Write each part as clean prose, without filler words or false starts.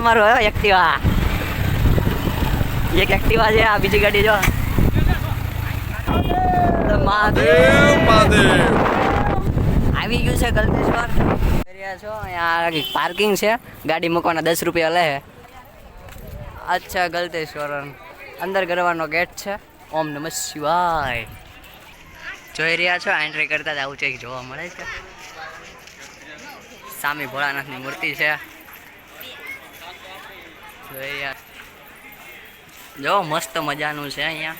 અમારું હવે એક્ટિવા, એક એક્ટિવા છે, આ બીજી ગાડી જો મહાદેવ મહાદેવ આવી ગયું છે ગલતેશ્વર. છો અહીંયા પાર્કિંગ છે, ગાડી મૂકવાના 10 રૂપિયા લે. અચ્છા ગલતેશ્વર અંદર કરવાનો ગેટ છે. ઓમ નમઃ શિવાય જોઈ રહ્યા છો. એન્ટ્રી કરતા જ આવું કંઈક જોવા મળે છે. સામે ભોળાનાથની મૂર્તિ છે. જોઈ રહ્યા જો મસ્ત મજાનું છે અહીંયા.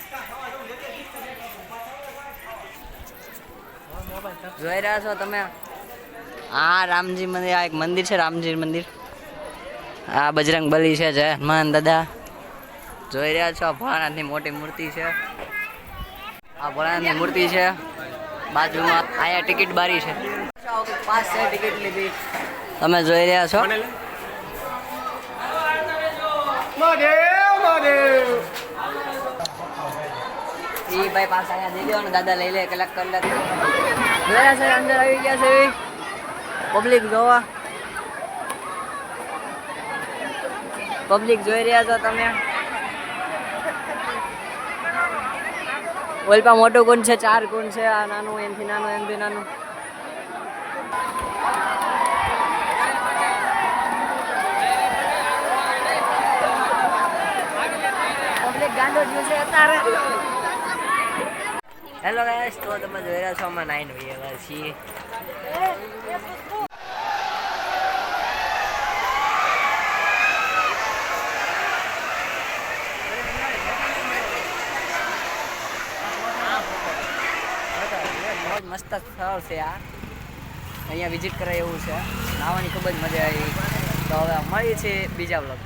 જોઈ રહ્યા છો તમે. હા રામજી મંદિર, આ એક મંદિર છે રામજી મંદિર. આ બજરંગ બલી છે, જય હનુમાન દાદા. જોઈ રહ્યા છો ભોળાનાથની મોટી મૂર્તિ છે. આ ભોળાનાથની મૂર્તિ છે. બાજુમાં અહીંયા ટિકિટ બારી છે. 5 છે ટિકિટ લીધી. તમે જોઈ રહ્યા છો. ઈ ભાઈ પાસે અહીંયા દઈ દેવાનું, દાદા લઈ લે, કલાક કરી લે. જોયા છે અંદર આવી ગયા છે પબ્લિક જોવા. પબ્લિક જોઈ રહ્યા છો તમે. ઓલપા મોટું કુંડ છે, 4 કુંડ છે. આ નાનું, એમથી નાનું, એમથી નાનું. પબ્લિક ગાંડો જ્યું છે અત્યારે. હેલો ગાઈસ, તો તમે જોઈ રહ્યા છો અમે 9 વાગ્યા છીએ. મસ્ત સ્થળ છે આ, અહીંયા વિઝિટ કરે એવું છે. નાવાની ખૂબ જ મજા આવી. તો હવે મળી છે બીજા વ્લોગ.